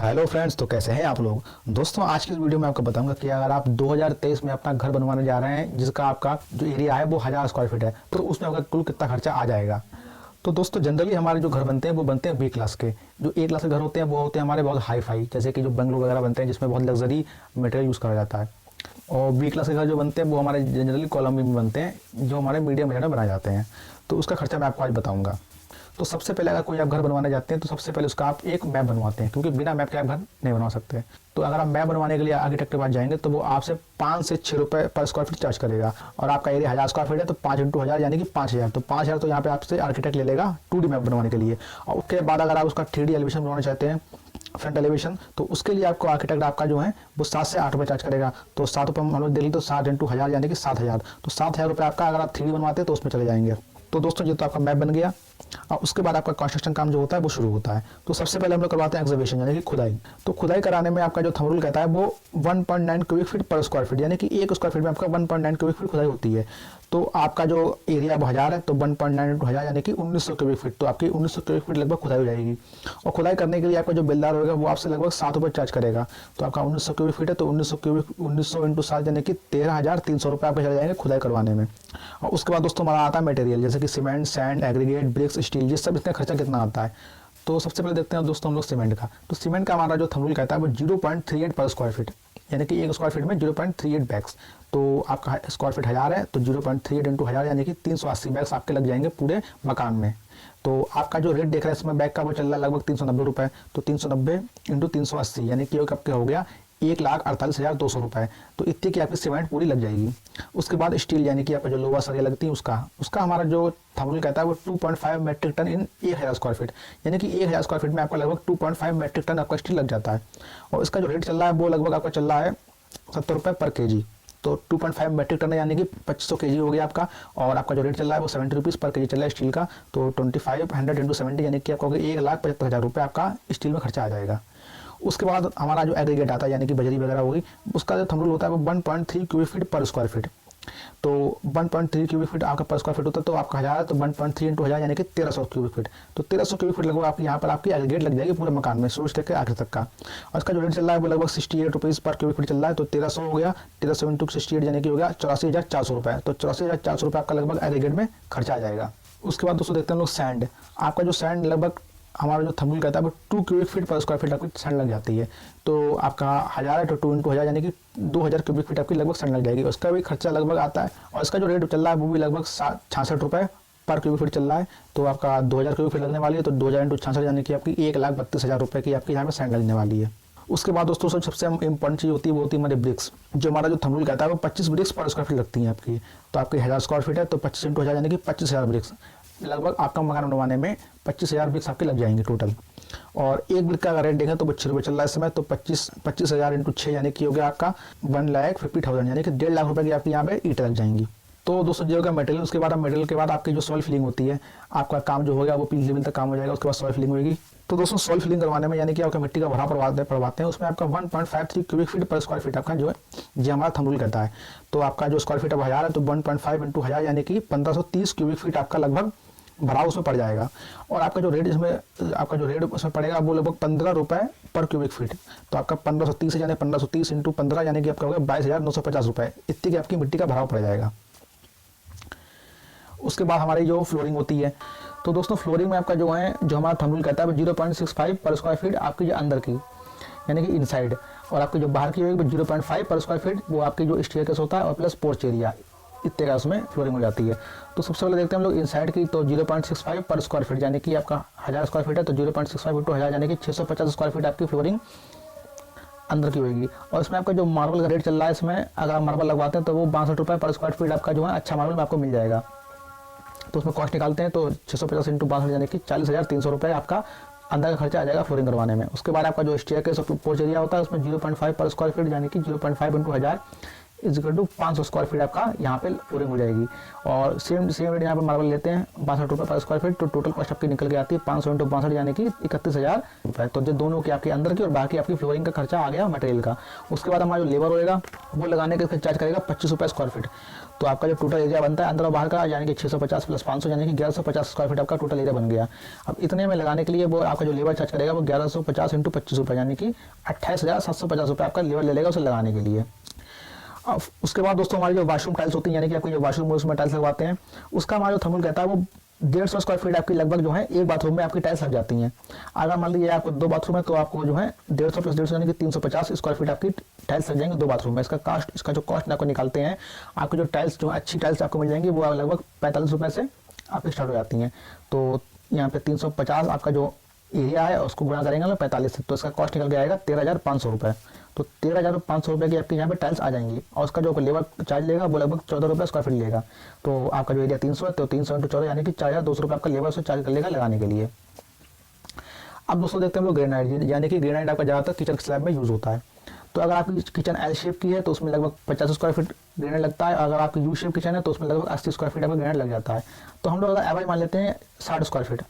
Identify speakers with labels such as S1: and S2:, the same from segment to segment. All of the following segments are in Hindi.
S1: हेलो फ्रेंड्स, तो कैसे हैं आप लोग। दोस्तों, आज की इस वीडियो में आपको बताऊंगा कि अगर आप 2023 में अपना घर बनवाने जा रहे हैं जिसका आपका जो एरिया है वो 1000 स्क्वायर फीट है, तो उसमें आपका कुल कितना खर्चा आ जाएगा। तो दोस्तों, जनरली हमारे जो घर बनते हैं वो बनते हैं बी क्लास के। जो ए क्लास के घर होते हैं वो होते हैं हमारे बहुत हाई फाई, जैसे कि जो बंगलो वगैरह बनते हैं जिसमें बहुत लग्जरी मटेरियल यूज़ करा जाता है। और बी क्लास के घर जो बनते हैं वो हमारे जनरली कॉलम में बनते हैं जो हमारे मीडियम बजट में बनाए जाते हैं। तो उसका खर्चा मैं आपको आज बताऊँगा। तो सबसे पहले अगर कोई आप घर बनवाने जाते हैं तो सबसे पहले उसका आप एक मैप बनवाते हैं, क्योंकि बिना मैप के आप घर नहीं बनवा सकते। तो अगर आप मैप बनवाने के लिए आर्किटेक्ट के पास जाएंगे तो वो आपसे 5 से 6 रुपये पर स्क्वायर फीट चार्ज करेगा। और आपका एरिया 1000 स्क्वायर फीट है तो 5 × 1000 यानी कि 5000। तो 5000 तो यहाँ पे आपसे आर्किटेक्ट ले लेगा 2D मैप बनवाने के लिए। और उसके बाद अगर आप उसका 3D एलिवेशन बनवाना चाहते हैं, फ्रंट एलिवेशन, तो उसके लिए आपको आर्किटेक्ट आपका जो है वो 7 से 8 रुपये चार्ज करेगा। तो 7 रुपये हम लोग दिल्ली तो 7 × 1000 यानी कि 7000। तो 7000 रुपये आपका अगर आप 3D बनवाते हैं तो उसमें चले जाएंगे। तो दोस्तों, ये तो आपका मैप बन गया। और उसके बाद आपका कंस्ट्रक्शन काम जो होता है वो शुरू होता है। तो सबसे पहले हम लोग करवाते हैं एक्सकवेशन यानी कि खुदाई। तो खुदाई कराने में आपका जो थंब रूल कहता है वो 1.9 क्यूबिक फीट पर स्क्वायर फीट, यानी कि 1 स्क्वायर फीट में आपका 1.9 क्यूबिक फीट खुदाई होती है। तो आपका जो एरिया 1000 है तो 1.9 × 1000 यानी कि 1900 क्यूबिक फीट। तो आपकी 1900 क्यूबिक फीट लगभग खुदाई हो जाएगी। और खुदाई करने के लिए आपका जो बिल्डर होगा वो आपसे लगभग 7 रुपये चार्ज करेगा। तो आपका 1900 क्यूबिक फीट है तो 1900 × 7 यानी कि 13,300 रुपये आपके चले जाएंगे खुदाई करवाने में। और उसके बाद दोस्तों हमारा आता है मटेरियल, जैसे कि cement, sand, aggregate, bricks, steel, ये सब इसका खर्चा कितना आता है। तो सबसे पहले देखते हैं दोस्तों हम लोग सीमेंट का। तो सीमेंट का हमारा जो थंब रूल कहता है वो 0.38 पर स्क्वायर फीट, यानी कि 1 स्क्वायर फीट में 0.38 बैग्स। तो आपका स्क्वायर फीट 1000 है तो 0.38 × 1000 यानी कि 380 बैग्स आपके लग जाएंगे पूरे मकान में। तो आपका जो रेट देख रहे हैं इसमें बैग का वो चल रहा है लगभग 390 रुपये। तो 390 × 380 यानी कि आपके हो गया 1,48,200 रुपये। तो इतनी की आपकी सीमेंट पूरी लग जाएगी। उसके बाद स्टील यानी कि आपका जो लोहा सरिया लगती है उसका हमारा जो थंब रूल कहता है वो 2.5 मेट्रिक टन इन 1000 स्क्वायर फीट, यानी कि 1000 स्क्वायर फीट में आपका लगभग 2.5 मेट्रिक टन आपका स्टील लग जाता है। और इसका जो रेट चल रहा है वो लगभग आपका चल रहा है 70 रुपये पर kg। तो 2.5 मेट्रिक टन यानी कि 2500 kg हो गया आपका। और आपका जो रेट चल रहा है वो 70 रुपीज़ पर kg चल रहा है स्टील का। तो 2500 × 70 यानी कि आपका 1,75,000 रुपये आपका स्टील में खर्चा आ जाएगा। उसके बाद हमारा जो एग्रीगेट आता है यानी कि बजरी वगैरह होगी, उसका जो थंब रूल होता है वो 1.3 क्यूबिक फीट पर स्क्वायर फीट। तो 1.3 क्यूबिक फीट आपका पर स्क्वायर फीट होता है। तो आपका 1000 है तो 1.3 × 1000 यानी कि 1300 क्यूबिक फीट। तो 1300 क्यूबिक फीट लगभग आपकी यहाँ पर आपकी एग्रीगेट लग जाएगी पूरे मकान में शुरू से आखिर तक का। और इसका जो रेट चल रहा है वो लगभग 68 रुपीज़ पर क्यूबिक फीट चल रहा है। तो 1300 हो गया, 1300 × 68 यानी कि हो गया 84,400 रुपये। तो 84,400 रुपये आपका लगभग एग्रीगेट में खर्चा आ जाएगा। उसके बाद दोस्तों देखते हैं हम लोग सैंड। आपका जो सैंड लगभग हमारा जो थंब रूल कहता है वो 2 क्यूबिक फीट पर स्क्वायर फीट आपकी सैंड लग जाती है। तो आपका 1000 है तो 2 × 1000 यानी कि 2000 क्यूबिक फीट आपकी लगभग सैंड लग जाएगी। उसका भी खर्चा लगभग आता है। और इसका जो रेट चल रहा है वो भी लगभग 66 रुपये पर क्यूबिक फीट चल रहा है। तो आपका 2000 क्यूबिक फीट लगने वाली है तो 2000 × 66 यानी कि आपकी 1,32,000 रुपये की आपकी यहाँ पर सैंड लगने वाली है। उसके बाद दोस्तों सबसे इंपॉर्टेंट चीज़ होती है वो होती है हमारे ब्रिक्स। जो हमारा जो थंब रूल कहता है वो 25 ब्रिक्स पर स्क्वायर फीट लगती हैं आपकी। तो आपकी 1000 स्क्वायर फीट है तो 25 × 1000 यानी कि 25,000 ब्रिक्स। लगभग आपका मकान बनवाने में 25,000 ब्रिक्स आपके लग जाएंगे टोटल। और एक ब्रिक का अगर रेट देखें तो 6 रुपये चल रहा है इस समय। तो 25,000 × 6 यानी कि हो गया आपका 1,50,000 यानी कि 1.5 लाख रुपये की आपकी यहाँ पे ईंट लग जाएंगी। तो दोस्तों जो होगा मटेरियल, उसके बाद मटेरियल के बाद आपकी जो सॉइल फिलिंग होती है, आपका काम जो होगा वो पीच लेवल तक काम हो जाएगा। उसके बाद सॉइल फिलिंग होगी। तो दोस्तों सॉइल फिलिंग करवाने में यानी कि आपका मिट्टी का भरा पड़वाते हैं उसमें आपका 1.53 क्यूबिक फीट पर स्क्वायर फीट आपका जो है ये हमारा थंब रूल करता है। तो आपका जो स्क्वायर फीट अब 1000 है तो 1.5 × 1000 यानी कि 1530 क्यूबिक फीट आपका लगभग भराव उसमें पड़ जाएगा। और आपका जो रेट उसमें पड़ेगा वो लगभग 15 रुपये पर क्यूबिक फीट। तो आपका 1530 यानी 1530 × 15 यानी कि आपका होगा 22,950 रुपये। इतनी की आपकी मिट्टी का भराव पड़ जाएगा। उसके बाद हमारी जो फ्लोरिंग होती है, तो दोस्तों फ्लोरिंग में आपका जो हमारा थंब रूल कहता है 0.65 पर स्क्वायर फीट आपकी जो अंदर की यानी कि इनसाइड। और आपकी जो बाहर की होगी 0.5 पर स्क्वायर फीट वो आपकी जो स्टेयरकेस होता है और प्लस पोर्च एरिया, इतने का उसमें फ्लोरिंग हो जाती है। तो सबसे पहले देखते हैं हम लोग इनसाइड की। तो 0.65 पर स्क्वायर फीट यानी कि आपका 1000 स्क्वायर फीट है तो 0.65 × 1000 यानी कि 650 स्क्वायर फीट आपकी फ्लोरिंग अंदर की होगी। और इसमें आपका जो मार्बल का रेट चल रहा है, इसमें अगर आप मार्बल लगवाते हैं तो वो 62 रुपये पर स्क्वायर फीट आपका जो है अच्छा मार्बल में आपको मिल जाएगा। तो उसमें कॉस्ट निकालते हैं तो 650 × 62 यानी कि 40,300 रुपये आपका अंदर का खर्चा आ जाएगा फ्लोरिंग करवाने में। उसके बाद आपका जो स्टेयरकेस और पोर्च एरिया होता है उसमें 0.5 पर स्क्वायर फीट यानी कि 0.5 × 1000 इक्वल टू 500 स्क्वायर फीट आपका यहाँ पे फ्लोरिंग हो जाएगी। और सेम रेट यहाँ पे मार्बल लेते हैं 62 रुपये पर स्क्वायर फीट, तो टोटल कॉस्ट आपकी निकल के आती है 500 इंटू 62 यानी कि 31,000 रुपये। तो जो दोनों की आपके अंदर की और बाकी आपकी फ्लोरिंग का खर्चा आ गया मटेरियल का। उसके बाद हमारा जो लेबर होगा वो लगाने का चार्ज करेगा 25 रुपये स्क्वायर फीट। तो आपका जो टोटल एरिया बनता है अंदर और बाहर का यानी कि 650 प्लस 500 यानी कि 1150 स्क्वायर फीट आपका टोटल एरिया बन गया। अब इतने में लगाने के लिए वो आपका जो लेबर चार्ज करेगा वो 1150 इंटू 25 रुपये यानी कि 28,750 रुपये आपका लेबर ले लेगा उसे लगाने के लिए। अब उसके बाद दोस्तों हमारी जो वॉशरूम टाइल्स होती हैं यानी कि आपके जो वॉशरूम है उसमें टाइल्स लगवाते हैं, उसका हमारा जो थर्मल कहता है वो 150 स्क्वायर फीट आपकी लगभग जो है एक बाथरूम में आपकी टाइल्स लग जाती हैं। अगर मान लीजिए आपको 2 बाथरूम है तो आपको जो है 150 प्लस 150 यानी कि 350 स्क्वायर फीट आपकी टाइल्स लग जाएंगे 2 बाथरूम में। इसका जो कॉस्ट आपको निकालते हैं, आपको जो टाइल्स जो अच्छी टाइल्स आपको मिल जाएंगी वो लगभग 45 रुपये से आपकी स्टार्ट हो जाती हैं। तो यहाँ पे 350 आपका जो एरिया है उसको गुणा करेंगे ना 45 से, तो इसका कॉस्ट निकल के आएगा 13,500 रुपये। तो 13,500 रुपये की आपकी यहाँ पे टाइल्स आ जाएंगी। और उसका जो लेबर चार्ज लेगा वो लगभग 14 रुपये स्क्वायर फीट लेगा। तो आपका जो एरिया 300 है तो 300 इंटू 14 यानी कि 4,200 रुपये आपका लेबर से चार्ज कर लेगा लगाने के लिए। अब दोस्तों देखते हैं हम लोग ग्रेनाइट, यानी कि ग्रेनाइट आपका ज़्यादातर किचन स्लैब में यूज़ होता है। तो अगर आपकी किचन एल शेप की है तो उसमें लगभग 50 स्क्वायर फीट ग्रेनाइट लगता है। अगर आपकी यू शेप किचन है तो उसमें लगभग 80 स्क्वायर फीट आपका ग्रेनाइट लग जाता है। तो हम लोग अगर एवरेज मान लेते हैं 60 स्क्वायर फीट,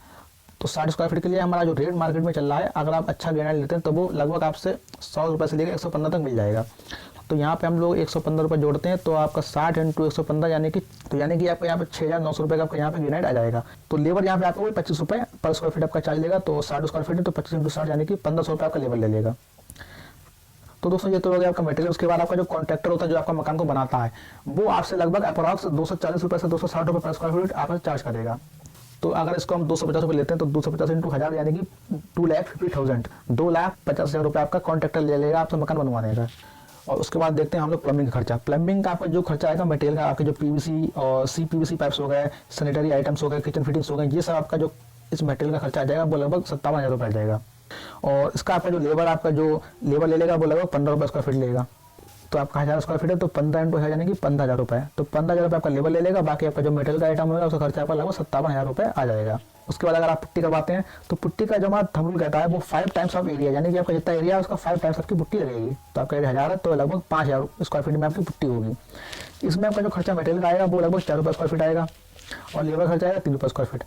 S1: तो 60 स्क्वायर फीट के लिए हमारा जो रेट मार्केट में चल रहा है, अगर आप अच्छा ग्रेनाइट लेते हैं तो वो लगभग आपसे 100 रुपये से लेकर 115 तक मिल जाएगा। तो यहाँ पे हम लोग 115 रुपये जोड़ते हैं तो आपका 60 इंटू 115 यानी कि आपको यहाँ पे 6,900 रुपये का आपका यहाँ पे ग्रेनाइट आ जाएगा। तो लेबर यहाँ पे आपको 25 रुपये पर स्क्वायर फीट आपका चार्ज लेगा। तो 60 स्क्वायर फीट है तो 25 इंटू 60 यानी कि 1,500 रुपये आपका लेबर ले लेगा। तो दोस्तों ये तो हो गया आपका मटेरियल। उसके बाद आपका जो कॉन्ट्रैक्टर होता है जो आपका मकान को बनाता है वो आपसे लगभग अप्रॉक्स 240 रुपये से 260 रुपये पर स्क्वायर फीट आपका चार्ज करेगा। तो अगर इसको हम 250 रुपये लेते हैं तो 250 इंटू 1000 यानी कि 2,50,000 2,50,000 रुपये आपका कॉन्ट्रैक्टर ले लेगा आपसे मकान बनवाने का। और उसके बाद देखते हैं हम लोग प्लम्बिंग का खर्चा। प्लम्बिंग का आपका जो खर्चा आएगा मटेरियल का, आपके जो पीवीसी और CPVC पाइप्स हो गए, सैनिटरी आइटम्स हो गए, किचन फिटिंग्स हो गए, ये सब आपका जो इस मटेरियल का खर्चा आ जाएगा वो लगभग 57,000 रुपये आ जाएगा। और इसका आपका जो लेबर ले लेगा वो लगभग 15 रुपये स्क्वायर फीट लेगा। तो आपका 1000 स्क्वायर फीट है तो 15 इंटू 1000 यानी कि 15,000 रुपये। तो 15,000 रुपये आपका लेबर ले लेगा। बाकी आपका जो मटेरियल का आइटम होगा उसका खर्चा आपका लगभग 57,000 रुपये आ जाएगा। उसके बाद अगर आप पुट्टी करवाते हैं तो पुट्टी का जो हमारा थर्मल कहता है वो 5 टाइम्स ऑफ एरिया, यानी कि आपका जितना एरिया है उसका 5 टाइम्स आपकी पुट्टी लगेगी। तो आपका एरिया 1000 है तो लगभग 5,000 स्क्वायर फीट में आपकी पुट्टी होगी। इसमें आपका जो खर्चा मटेरियल का आएगा वो लगभग 4 रुपये स्क्वायर फीट आएगा और लेबर खर्चा आएगा 3 रुपये स्क्वायर फीट।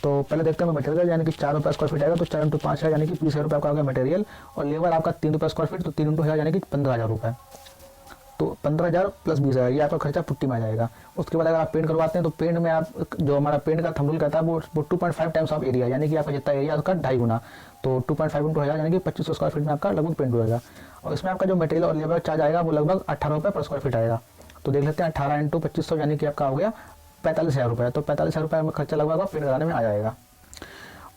S1: तो पहले देखते हैं मटेरियल यानी कि 4 रुपये स्क्वायर फीट आएगा। तो 4 इंटू 5,000 यानी कि 20,000 रुपये आपका मटेरियल और लेबर आपका 3 रुपये स्क्वायर फीट, तो 3 इंटू 1000 यानी कि 15,000 रुपये। तो 15,000 प्लस 20,000 ये आपका खर्चा पुट्टी में आ जाएगा। उसके बाद अगर आप पेंट करवाते हैं तो पेंट में आप जो हमारा पेंट का थंबनेल कहता है वो 2.5 टाइम्स ऑफ एरिया, यानी कि आपका जितना एरिया उसका 2.5 गुना। तो 2.5 इंटू 1000 यानी कि 2500 स्क्वायर फीट में आपका लगभग पेंट होगा। और इसमें आपका जो मटेरियल और लेबर चार्ज आएगा वो लगभग 18 रुपये पर स्क्वायर फीट आएगा। तो देख लेते हैं 18 इंटू 2500 यानी कि आपका हो गया 45,000 रुपये। तो 45,000 रुपये में खर्चा लगभग पेंट कराने में आ जाएगा।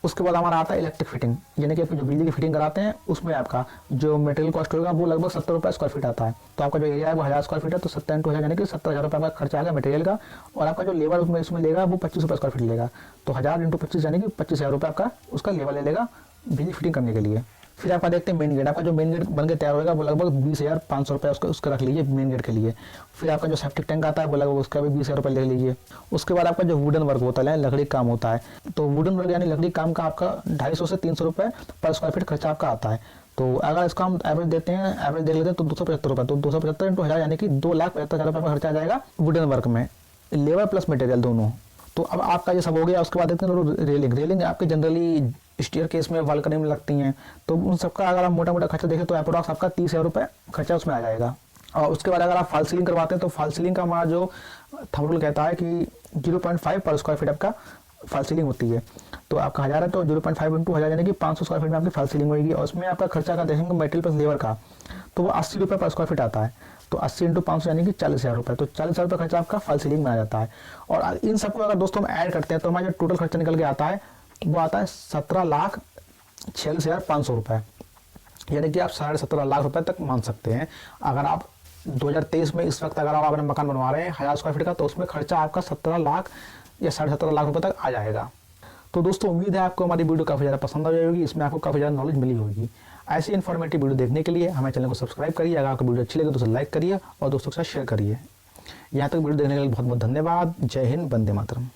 S1: उसके बाद हमारा आता है इलेक्ट्रिक फिटिंग, यानी कि आपकी जो बिजली की फिटिंग कराते हैं उसमें आपका जो मटेरियल कॉस्ट होगा वो लगभग 70 रुपये स्क्वायर फीट आता है। तो आपका जो एरिया है वो 1000 स्क्वायर फीट है तो 70 इंटू 1000 यानी कि 70,000 रुपये का खर्चा आएगा मटेरियल का। और आपका जो लेबर उसमें इसमें लेगा वो 25 रुपये स्क्वायर फीट लेगा। तो 1000 इंटू 25 यानी कि 25,000 रुपये आपका उसका लेबर ले लेगा बिजली फिटिंग करने के लिए। फिर आपका देखते हैं मेन गेट। आपका जो मेन गेट बन के तैयार होगा वो लगभग 20,500 रुपये उसका रख लीजिए मेन गेट के लिए। फिर आपका जो सेप्टिक टैंक आता है वो लगभग उसका भी 20,000 रुपये ले लीजिए। उसके बाद आपका जो वुडन वर्क होता है लकड़ी काम होता है, तो वुडन वर्क यानी लकड़ी काम का आपका 250 से 300 रुपये पर स्क्वायर फीट खर्चा आपका आता है। तो अगर इसका हम एवरेज देते हैं, एवरेज देख लेते हैं तो 275 रुपये। तो 275 इंटू 1000 यानी कि 2,75,000 रुपये का खर्चा आ जाएगा वुडन वर्क में, लेबर प्लस मटेरियल दोनों। तो अब आपका ये सब हो गया। उसके बाद देखते हैं रेलिंग आपके जनरली स्टेयर केस में बालकनी में लगती हैं। तो उन सबका अगर आप मोटा मोटा खर्चा देखें तो अप्रोक्स आपका 30,000 रुपये खर्चा उसमें आ जाएगा। और उसके बाद अगर आप फॉल सीलिंग करवाते हैं तो फॉल सीलिंग का हमारा जो थंबनेल कहता है कि 0.5 पर स्क्वायर फीट आपका फॉल सीलिंग होती है। तो आपका 1000 है तो 0.5 इंटू 1000 यानी कि 500 स्क्वायर फीट में आपकी फॉल सीलिंग होगी। और उसमें आपका खर्चा का देखेंगे मटेरियल प्लस लेबर का तो वो 80 रुपये पर स्क्वायर फीट आता है। तो 80 इंटू 500 यानी कि 40,000 रुपये। तो 40,000 रुपये खर्चा आपका फॉल सीलिंग में आ जाता है। और इन सबको अगर दोस्तों हम ऐड करते हैं तो हमारा जो टोटल खर्चा निकल के आता है वो आता है 17,46,500 रुपये, यानी कि आप 17.5 लाख रुपए तक मान सकते हैं। अगर आप 2023 में इस वक्त अगर आप अपना मकान बनवा रहे हैं 1000 स्क्वायर फीट का तो उसमें खर्चा आपका 17 लाख या 17.5 लाख रुपए तक आ जाएगा। तो दोस्तों उम्मीद है आपको हमारी वीडियो काफ़ी ज़्यादा पसंद आ जाएगी, इसमें आपको काफ़ी ज़्यादा नॉलेज मिली होगी। ऐसी इन्फॉर्मेटिव वीडियो देखने के लिए हमारे चैनल को सब्सक्राइब करिए। अगर आपको वीडियो अच्छी लगे तो उसे लाइक करिए और दोस्तों के साथ शेयर करिए। यहाँ तक वीडियो देखने के लिए बहुत बहुत धन्यवाद। जय हिंद, वंदे मातरम।